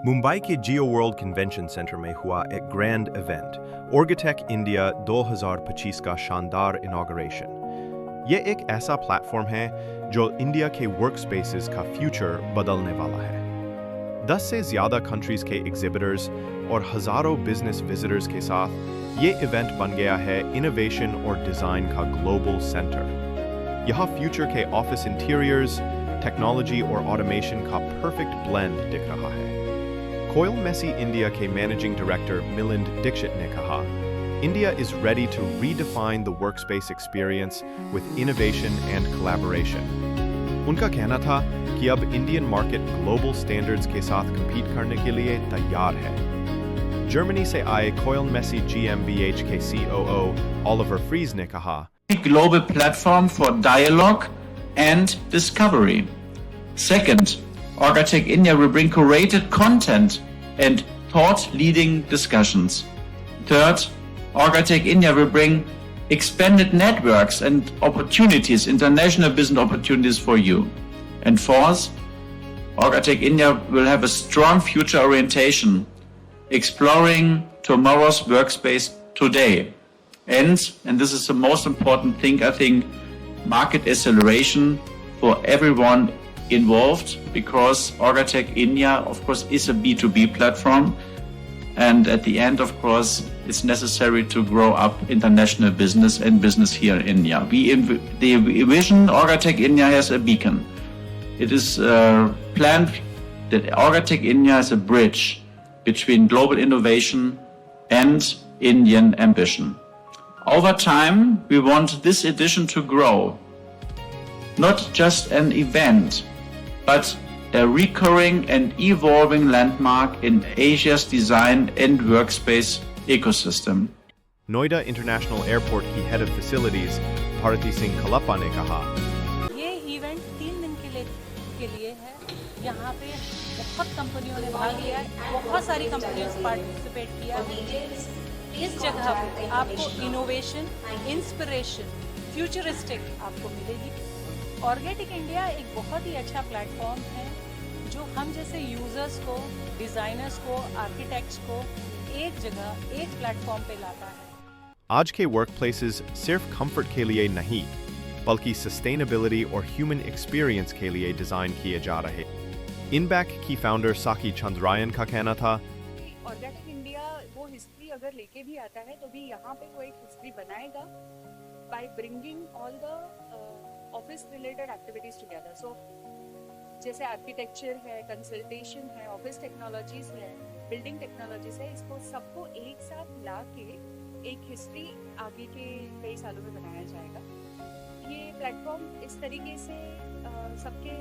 मुंबई के जियो world convention centre में हुआ एक ग्रैंड इवेंट ऑर्गेटेक इंडिया 2025 का शानदार इनॉग्रेशन। ये एक ऐसा प्लेटफॉर्म है जो इंडिया के वर्क स्पेसेस का फ्यूचर बदलने वाला है। 10 से ज़्यादा कंट्रीज के एग्जिबिटर्स और हज़ारों बिजनेस विजिटर्स के साथ ये इवेंट बन गया है इनोवेशन और डिज़ाइन का ग्लोबल सेंटर। यहाँ फ्यूचर के ऑफिस इंटीरियर्स, टेक्नोलॉजी और ऑटोमेशन का परफेक्ट ब्लेंड दिख रहा है। कोयल मेसी इंडिया के मैनेजिंग डायरेक्टर मिलिंद दीक्षित ने कहा, India is ready to redefine the workspace experience with innovation and collaboration. उनका कहना था कि अब इंडियन मार्केट ग्लोबल स्टैंडर्ड्स के साथ compete करने के लिए तैयार है। जर्मनी से आए कोयल मेसी GmbH के COO ऑलिवर फ्रीज ने कहा, global platform for dialogue and discovery. Second, Orgatec India will bring curated content and thought-leading discussions. Third, Orgatec India will bring expanded networks and opportunities, international business opportunities for you. And fourth, Orgatec India will have a strong future orientation, exploring tomorrow's workspace today. And this is the most important thing, I think, market acceleration for everyone involved, because Orgatec India, of course, is a B2B platform, and at the end, of course, it's necessary to grow up international business and business here in India. The vision Orgatec India has a beacon. It is planned that Orgatec India is a bridge between global innovation and Indian ambition. Over time, we want this edition to grow, not just an event, but a recurring and evolving landmark in Asia's design and workspace ecosystem. Noida international airport की head of facilities Bharti Singh Khalappa ने कहा, ये event 3 दिन के लिए है। यहाँ पे बहुत कंपनियों ने भाग लिया है, बहुत सारी कंपनियों ने पार्टिसिपेट किया। इस जगह पे आपको इनोवेशन, इंस्पिरेशन, फ्यूचरिस्टिक आपको मिलेगी। ऑर्गेटिक इंडिया एक बहुत ही अच्छा प्लेटफॉर्म है जो हम जैसे यूजर्स को, डिजाइनर्स को, आर्किटेक्ट्स को एक जगह, एक प्लेटफॉर्म पे लाता है। आज के वर्कप्लेसेस सिर्फ कंफर्ट के लिए नहीं, बल्कि सस्टेनेबिलिटी और ह्यूमन एक्सपीरियंस के लिए डिजाइन किए जा रहे। इनबैक की फाउंडर साकी चंद्रायन का कहना था, ऑर्गेटिक इंडिया वो हिस्ट्री अगर लेके भी आता है तो भी यहाँ पे वो एक हिस्ट्री बनाएगा by bringing all the office related activities together. So जैसे आर्किटेक्चर है, कंसल्टेशन है, ऑफिस टेक्नोलॉजीज है, बिल्डिंग टेक्नोलॉजीज है, इसको सबको एक साथ ला के एक हिस्ट्री आगे के कई सालों में बनाया जाएगा। ये प्लेटफॉर्म इस तरीके से सबके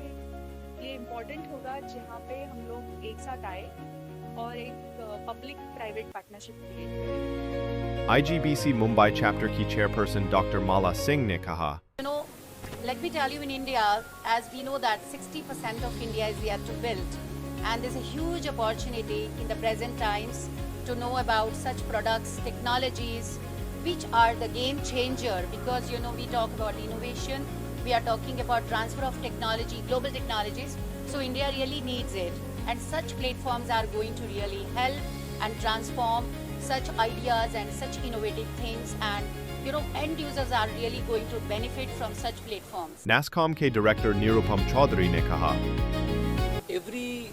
लिए इम्पोर्टेंट होगा जहाँ पे हम लोग एक साथ आए और एक पब्लिक प्राइवेट पार्टनरशिप क्रिएट करें। IGBC मुंबई चैप्टर की चेयरपर्सन डॉक्टर माला सिंह ने कहा, Let me tell you, in India, as we know that 60% of India is yet to build, and there's a huge opportunity in the present times to know about such products, technologies, which are the game changer, because we talk about innovation, we are talking about transfer of technology, global technologies, so India really needs it, and such platforms are going to really help and transform such ideas and such innovative things, and end users are really going to benefit from such platforms. NASSCOM के director Nirupam Chaudhary ने कहा, Every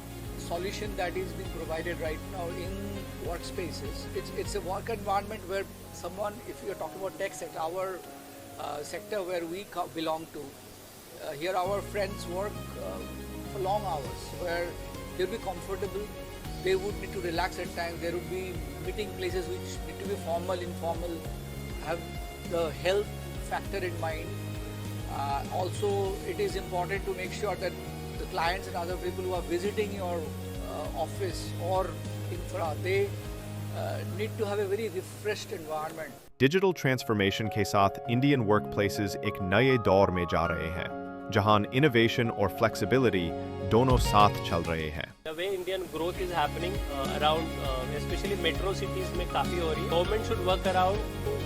solution that is being provided right now in workspaces, it's a work environment where someone, if you're talking about tech sector, our sector where we belong to, here our friends work for long hours, where they'll be comfortable, they would need to relax at times, there would be meeting places which need to be formal, informal, have the health factor in mind. Also, it is important to make sure that the clients and other people who are visiting your office or infra, they need to have a very refreshed environment. Digital transformation के साथ Indian workplaces एक नए दौर में जा रहे हैं, जहां इनोवेशन और फ्लेक्सिबिलिटी दोनों साथ चल रहे हैं। The way Indian growth is happening around, especially metro cities में काफी हो रही है। Government should work around to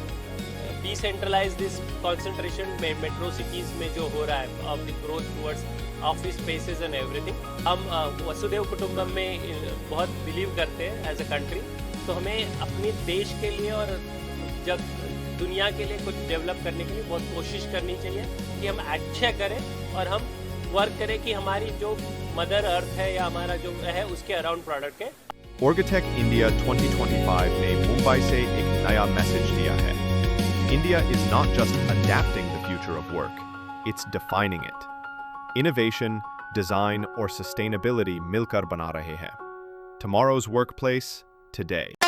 decentralise this concentration में मेट्रो सिटीज़ में जो हो रहा है of the growth towards office spaces and everything. हम वसुदेव कुटुंबम में बहुत बिलीव करते हैं एज अ कंट्री, तो हमें अपने देश के लिए और जब दुनिया के लिए कुछ डेवलप करने के लिए बहुत कोशिश करनी चाहिए कि हम अच्छा करें और हम वर्क करें कि हमारी जो मदर अर्थ है या हमारा जो है उसके अराउंड प्रोडक्ट है। Orgatech India 2025 ने मुंबई से एक नया मैसेज दिया है। India is not just adapting the future of work, it's defining it. Innovation, design और sustainability मिलकर बना रहे हैं। Tomorrow's workplace, today.